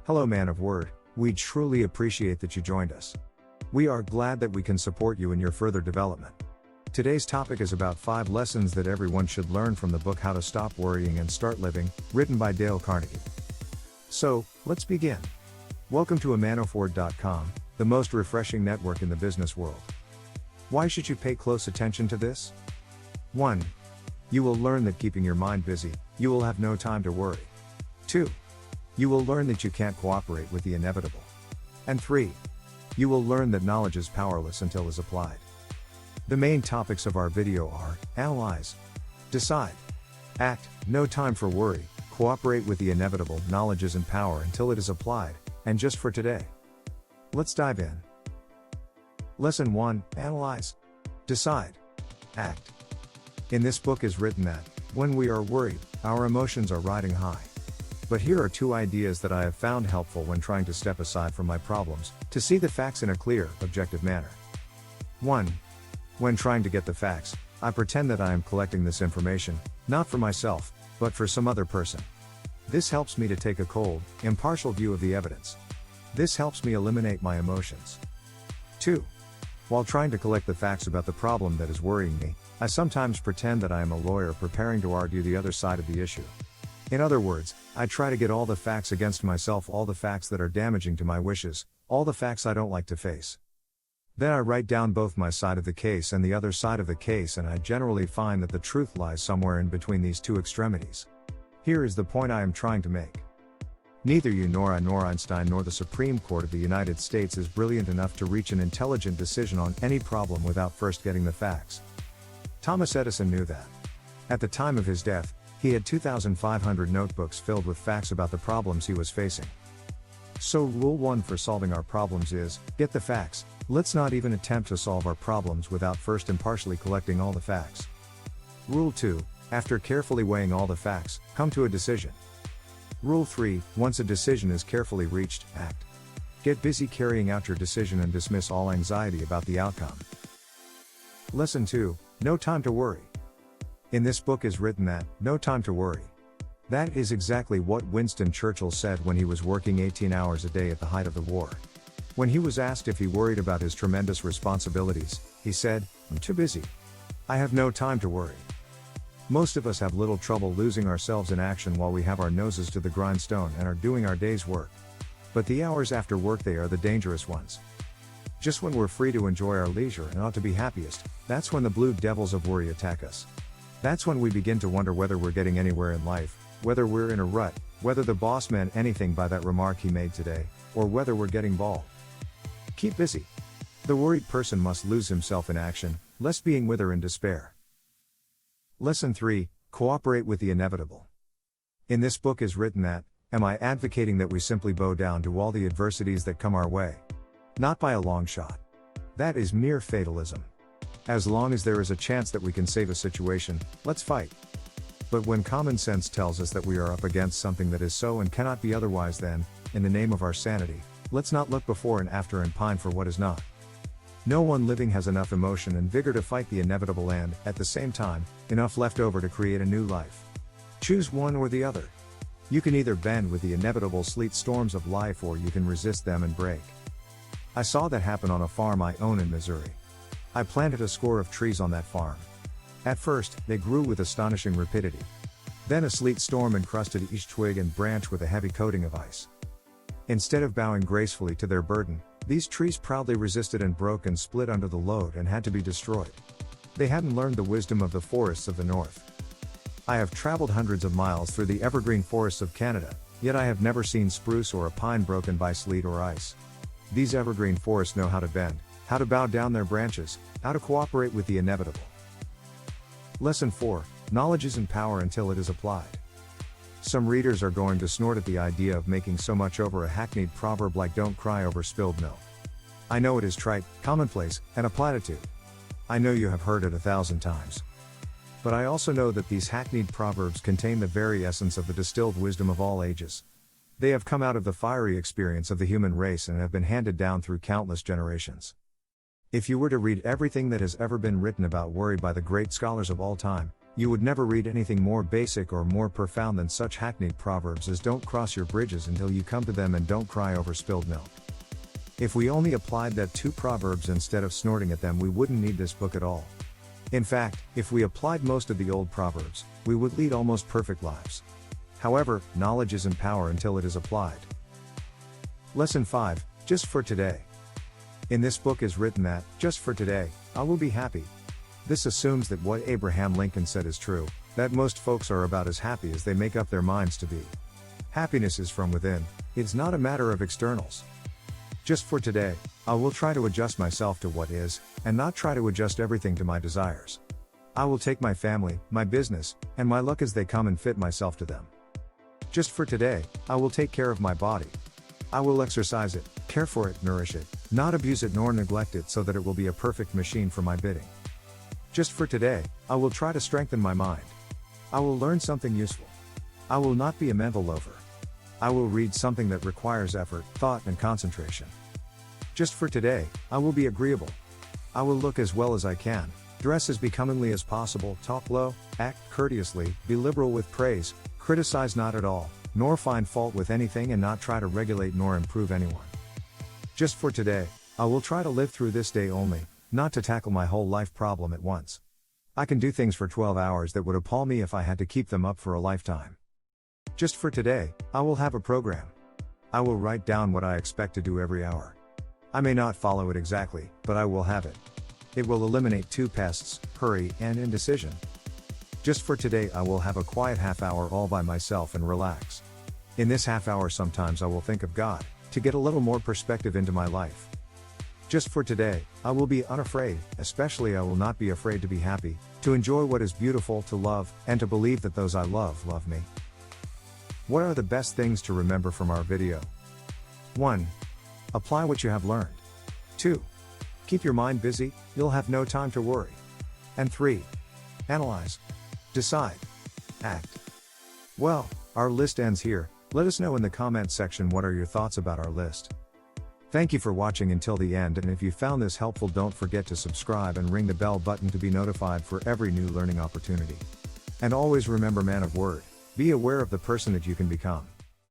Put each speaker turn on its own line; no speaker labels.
Hello, man of word, we truly appreciate that you joined us. We are glad that we can support you in your further development. Today's topic is about 5 lessons that everyone should learn from the book How to Stop Worrying and Start Living, written by Dale Carnegie. So, let's begin. Welcome to amanoford.com, the most refreshing network in the business world. Why should you pay close attention to this? 1. You will learn that keeping your mind busy, you will have no time to worry. 2. You will learn that you can't cooperate with the inevitable. And 3. You will learn that knowledge is powerless until it is applied. The main topics of our video are: analyze, decide, act, no time for worry, cooperate with the inevitable, knowledge isn't power until it is applied, and just for today. Let's dive in. Lesson 1, analyze, decide, act. In this book is written that, when we are worried, our emotions are riding high. But here are 2 ideas that I have found helpful when trying to step aside from my problems, to see the facts in a clear, objective manner. 1. When trying to get the facts, I pretend that I am collecting this information, not for myself, but for some other person. This helps me to take a cold, impartial view of the evidence. This helps me eliminate my emotions. 2. While trying to collect the facts about the problem that is worrying me, I sometimes pretend that I am a lawyer preparing to argue the other side of the issue. In other words, I try to get all the facts against myself, all the facts that are damaging to my wishes, all the facts I don't like to face. Then I write down both my side of the case and the other side of the case, and I generally find that the truth lies somewhere in between these 2 extremities. Here is the point I am trying to make. Neither you nor I nor Einstein nor the Supreme Court of the United States is brilliant enough to reach an intelligent decision on any problem without first getting the facts. Thomas Edison knew that. At the time of his death, he had 2,500 notebooks filled with facts about the problems he was facing. So rule 1 for solving our problems is, get the facts. Let's not even attempt to solve our problems without first impartially collecting all the facts. Rule 2, after carefully weighing all the facts, come to a decision. Rule 3, once a decision is carefully reached, act. Get busy carrying out your decision and dismiss all anxiety about the outcome. Lesson 2, no time to worry. In this book is written that, no time to worry. That is exactly what Winston Churchill said when he was working 18 hours a day at the height of the war. When he was asked if he worried about his tremendous responsibilities, he said, "I'm too busy. I have no time to worry." Most of us have little trouble losing ourselves in action while we have our noses to the grindstone and are doing our day's work. But the hours after work, they are the dangerous ones. Just when we're free to enjoy our leisure and ought to be happiest, that's when the blue devils of worry attack us. That's when we begin to wonder whether we're getting anywhere in life, whether we're in a rut, whether the boss meant anything by that remark he made today, or whether we're getting bald. Keep busy. The worried person must lose himself in action, lest being wither in despair. Lesson 3, cooperate with the inevitable. In this book is written that, am I advocating that we simply bow down to all the adversities that come our way? Not by a long shot. That is mere fatalism. As long as there is a chance that we can save a situation, let's fight. But when common sense tells us that we are up against something that is so and cannot be otherwise, then, in the name of our sanity, let's not look before and after and pine for what is not. No one living has enough emotion and vigor to fight the inevitable and, at the same time, enough left over to create a new life. Choose one or the other. You can either bend with the inevitable sleet storms of life, or you can resist them and break. I saw that happen on a farm I own in Missouri. I planted a score of trees on that farm. At first, they grew with astonishing rapidity. Then a sleet storm encrusted each twig and branch with a heavy coating of ice. Instead of bowing gracefully to their burden, these trees proudly resisted and broke and split under the load and had to be destroyed. They hadn't learned the wisdom of the forests of the north. I have traveled hundreds of miles through the evergreen forests of Canada, yet I have never seen spruce or a pine broken by sleet or ice. These evergreen forests know how to bend, how to bow down their branches, how to cooperate with the inevitable. Lesson 4, knowledge isn't power until it is applied. Some readers are going to snort at the idea of making so much over a hackneyed proverb like "don't cry over spilled milk." I know it is trite, commonplace, and a platitude. I know you have heard it 1,000 times. But I also know that these hackneyed proverbs contain the very essence of the distilled wisdom of all ages. They have come out of the fiery experience of the human race and have been handed down through countless generations. If you were to read everything that has ever been written about worry by the great scholars of all time, You would never read anything more basic or more profound than such hackneyed proverbs as "don't cross your bridges until you come to them" and "don't cry over spilled milk." If we only applied that to proverbs instead of snorting at them, we wouldn't need this book at all. In fact, if we applied most of the old proverbs, we would lead almost perfect lives. However, knowledge isn't power until it is applied. Lesson 5, Just for Today. In this book is written that, just for today, I will be happy. This assumes that what Abraham Lincoln said is true, that most folks are about as happy as they make up their minds to be. Happiness is from within, it's not a matter of externals. Just for today, I will try to adjust myself to what is, and not try to adjust everything to my desires. I will take my family, my business, and my luck as they come and fit myself to them. Just for today, I will take care of my body. I will exercise it, care for it, nourish it, not abuse it nor neglect it so that it will be a perfect machine for my bidding. Just for today, I will try to strengthen my mind. I will learn something useful. I will not be a mental loafer. I will read something that requires effort, thought, and concentration. Just for today, I will be agreeable. I will look as well as I can, dress as becomingly as possible, talk low, act courteously, be liberal with praise, criticize not at all, nor find fault with anything, and not try to regulate nor improve anyone. Just for today, I will try to live through this day only, not to tackle my whole life problem at once. I can do things for 12 hours that would appall me if I had to keep them up for a lifetime. Just for today, I will have a program. I will write down what I expect to do every hour. I may not follow it exactly, but I will have it. It will eliminate 2 pests, hurry and indecision. Just for today, I will have a quiet half hour all by myself and relax. In this half hour, sometimes I will think of God, to get a little more perspective into my life. Just for today, I will be unafraid, especially I will not be afraid to be happy, to enjoy what is beautiful, to love, and to believe that those I love me. What are the best things to remember from our video? 1. Apply what you have learned. 2. Keep your mind busy, you'll have no time to worry. And 3. Analyze. Decide. Act. Well, our list ends here. Let us know in the comment section what are your thoughts about our list. Thank you for watching until the end, and if you found this helpful, don't forget to subscribe and ring the bell button to be notified for every new learning opportunity. And always remember, man of word, be aware of the person that you can become.